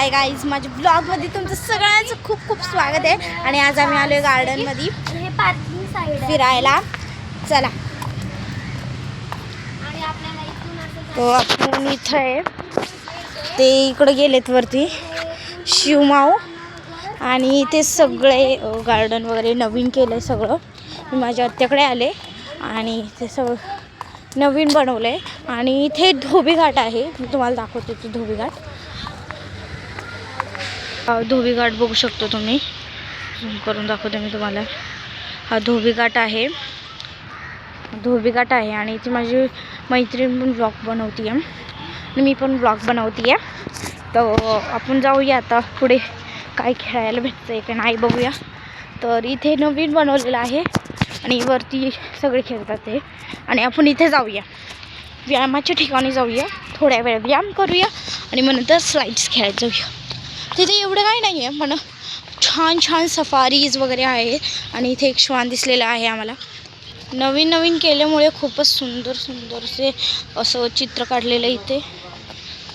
Hi guys, माझ्या ब्लॉगमध्ये तुमचं सगळ्यांचं खूप खूप स्वागत आहे. आणि आज आम्ही आलोय गार्डनमध्ये फिरायला. चला, तो आपण इथं आहे, ते इकडे गेलेत वरती शिवमाऊ. आणि ते सगळे गार्डन वगैरे नवीन केलं आहे सगळं. मी माझ्या आत्याकडे आले आणि ते सगळं नवीन बनवलं आहे. आणि इथे धोबी घाट आहे, मी तुम्हाला दाखवते. तो धोबी घाट बघू शकतो तुम्ही. झूम करून दाखवते मी तुम्हाला. हा धोबी घाट आहे आणि इथे माझी मैत्रीण पण ब्लॉग बनवती आहे आणि मी पण ब्लॉग बनवती आहे. तर आपण जाऊया आता पुढे, काय खेळायला भेटतं आहे का नाही बघूया. तर इथे नवीन बनवलेलं आहे आणि वरती सगळे खेळतात ते. आणि आपण इथे जाऊया, व्यायामाच्या ठिकाणी जाऊया, थोड्या वेळ व्यायाम करूया आणि मग नंतर स्लाईड्स खेळायला जाऊया. तिथे एवढं काही नाही आहे, पण छान छान सफारीज वगैरे आहे. आणि इथे एक श्वान दिसलेला आहे आम्हाला. नवीन केल्यामुळे खूपच सुंदरसे असं चित्र काढलेलं आहे. इथे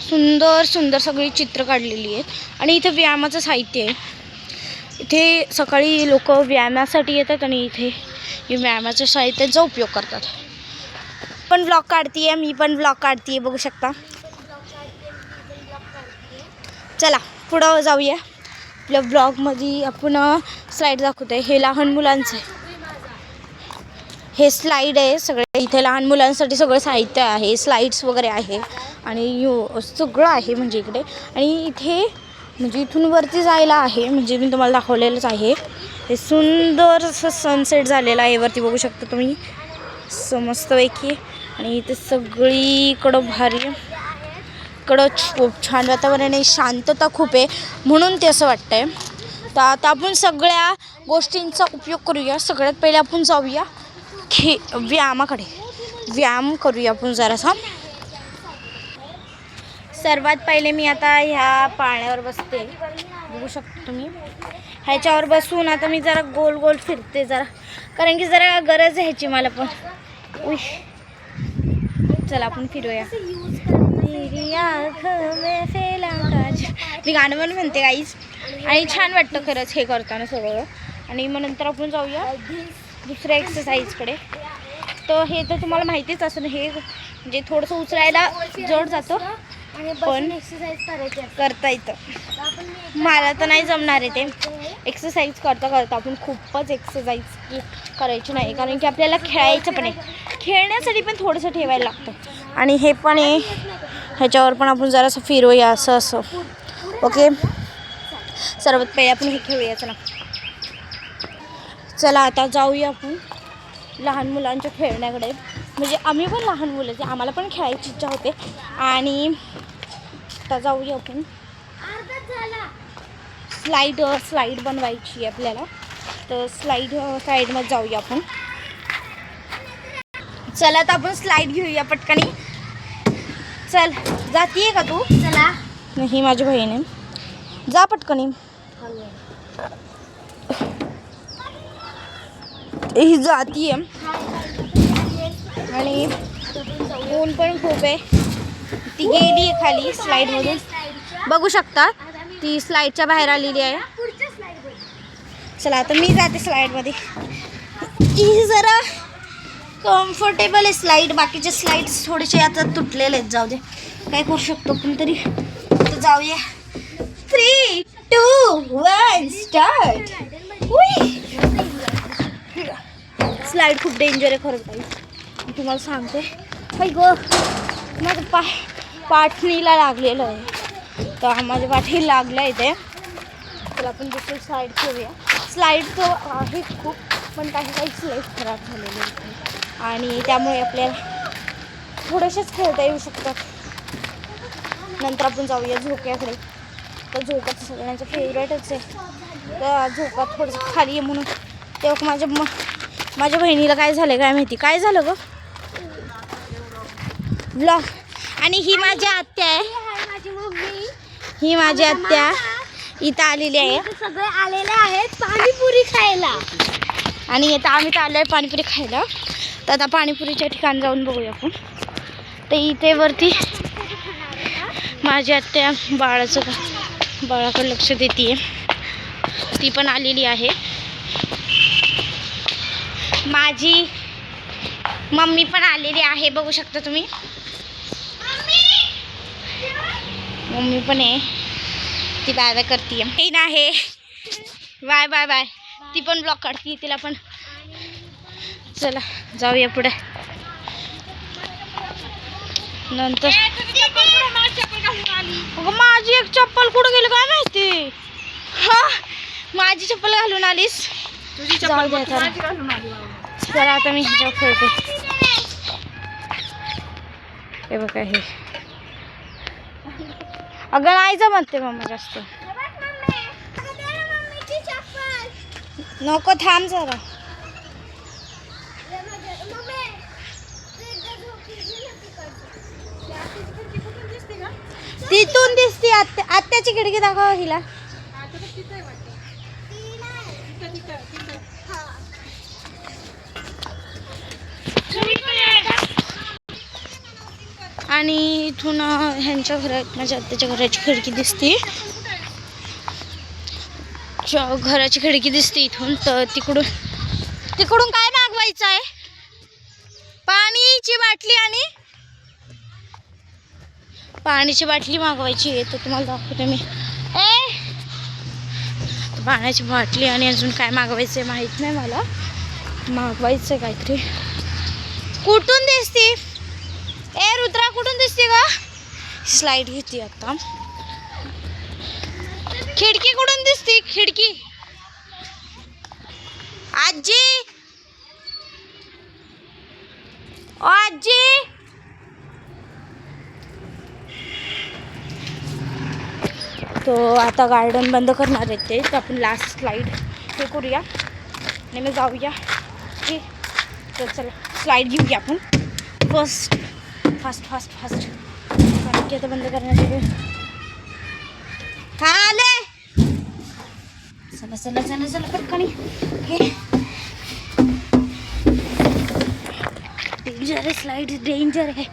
सुंदर सगळी चित्र काढलेली आहेत. आणि इथे व्यायामाचं साहित्य आहे. इथे सकाळी लोक व्यायामासाठी येतात आणि इथे व्यायामाच्या साहित्याचा उपयोग करतात. पण ब्लॉग काढतीये, मी पण ब्लॉग काढतीये, बघू शकता. चला पुढं जाऊया. आपल्या ब्लॉगमध्ये आपण स्लाईड दाखवतो आहे. हे लहान मुलांचं आहे, हे स्लाईड आहे सगळे. इथे लहान मुलांसाठी सगळं साहित्य आहे, स्लाईड्स वगैरे आहे आणि सगळं आहे म्हणजे इकडे. आणि इथे म्हणजे इथून वरती जायला आहे, म्हणजे मी तुम्हाला दाखवलेलंच आहे. हे सुंदर असं सनसेट झालेलं आहे, वरती बघू शकता तुम्ही मस्तपैकी. आणि इथे सगळीकडं भारी, इकडं खूप छान वातावरण आहे, शांतता खूप आहे, म्हणून ते असं वाटतं आहे. तर आता आपण सगळ्या गोष्टींचा उपयोग करूया. सगळ्यात पहिले आपण जाऊया व्यायामाकडे, व्यायाम करूया आपण जरासा. सर्वात पहिले मी आता ह्या पाण्यावर बसते, बघू शकता तुम्ही. ह्याच्यावर बसून आता मी जरा गोल फिरते जरा, कारण की जरा गरज आहे ह्याची मला पण. चला आपण फिरूया. मी गाणं पण म्हणते गाईज, आणि छान वाटतं खरंच हे करताना सगळं. आणि मग नंतर आपण जाऊया दुसऱ्या एक्सरसाइजकडे. तर हे तर तुम्हाला माहितीच असेल, हे म्हणजे थोडंसं उचलायला जड जातं, पण करता येतं. मला तर नाही जमणार आहे ते एक्सरसाइज करता आपण खूपच एक्सरसाइज करायची नाही, कारण की आपल्याला खेळायचं पण आहे. खेळण्यासाठी पण थोडंसं ठेवायला लागतं. आणि हे पण आहे, ह्याच्यावर पण आपण जरासं फिरूया असं. ओके, सर्वात पहिले आपण हे खेळूया. चला आता जाऊया आपण लहान मुलांच्या खेळण्याकडे. म्हणजे आम्ही पण लहान मुलं, ते आम्हाला पण खेळायची इच्छा होते. आणि आता जाऊया आपण. स्लाईड बनवायची आपल्याला, तर स्लाईडमध्ये जाऊया आपण. चला आता आपण स्लाईड घेऊया पटकनी. चल, जातीये का तू? चला. ही माझी बहीण आहे, जा पटकनी. ही जातीये आणि ऊन पण खूप आहे. ती गेली आहे खाली स्लाईडमधून, बघू शकता. ती स्लाईडच्या बाहेर आलेली आहे. चला आता मी जाते स्लाईडमध्ये. ही जरा कम्फर्टेबल आहे स्लाईड, बाकीचे स्लाईड्स थोडेसे आता तुटलेले आहेत. जाऊ दे, काय करू शकतो पण तरी. तर जाऊया. 3, 2, 1 स्टार्ट. स्लाईड खूप डेंजर आहे खरंच काही, मी तुम्हाला सांगते. बाई गं, माझं पाठणीला लागलेलं आहे, तर माझ्या पाठी लागलं आहे ते. तर आपण दुसरी स्लाईड खेळूया. स्लाईड तो आहे खूप, पण काही स्लाईड खराब झालेले आहेत आणि त्यामुळे आपल्याला थोडेसेच खेळता येऊ शकतात. नंतर आपण जाऊया झोक्याकडे. तर झोका सगळ्यांचं फेवरेटच आहे. तर झोका थोडंसं खाली आहे म्हणून. तेव्हा माझ्या बहिणीला काय झालं काय माहिती, काय झालं गं ब्लॉग. आणि ही माझी आत्या आहे, ही माझी आत्या इथं आलेली आहे. सगळे आलेले आहेत पाणीपुरी खायला. आणि आता आम्ही तर आलो आहे पाणीपुरी खायला. तर आता पाणीपुरीच्या ठिकाणी जाऊन बघूया आपण. तर इथे वरती माझी आत्या बाळाचं बाळाकडे लक्ष देते. ती पण आलेली आहे. माझी मम्मी पण आलेली आहे, बघू शकता तुम्ही. मम्मी पण आहे. ती बाय बाय करते आहे. Bye bye bye. ती पण ब्लॉग काढते. तिला पण चला जाऊया पुढे. नंतर माझी एक चप्पल कुठं गेली काय माहिती. हा माझी चप्पल घालून आलीस. चला आता मी ह्याच्यावर खेळते. हे बघा हे. अगं नाही जमते मम्मा जास्त. नको थांब जरा. तिथून दिसते. आत्याची खिडकी दाखव हिला. आणि इथून ह्यांच्या घरात माझ्या आत्याच्या घराची खिडकी दिसते. घराची खिडकी दिसते इथून. तर तिकडून काय मागवायचं आहे. पाणीची बाटली आणि पाण्याची बाटली मागवायची आहे. तर तुम्हाला दाखवते मी. पाण्याची बाटली आणि अजून काय मागवायचं आहे माहीत नाही मला. मागवायचं आहे काहीतरी. कुठून दिसते रुद्रा, कुठून दिसते का. स्लाइड घेते आता. खिडकी कुठून दिसते. खिडकी आजी. आजी तो आता गार्डन बंद करणार आहेत ते. तर आपण लास्ट स्लाइड हे करूया आणि मग जाऊया. तर चला स्लाइड घेऊया आपण फास्ट कारण की आता बंद करण्यासाठी. हा आले. चला पटकन. डेंजर आहे स्लाइड, डेंजर आहे.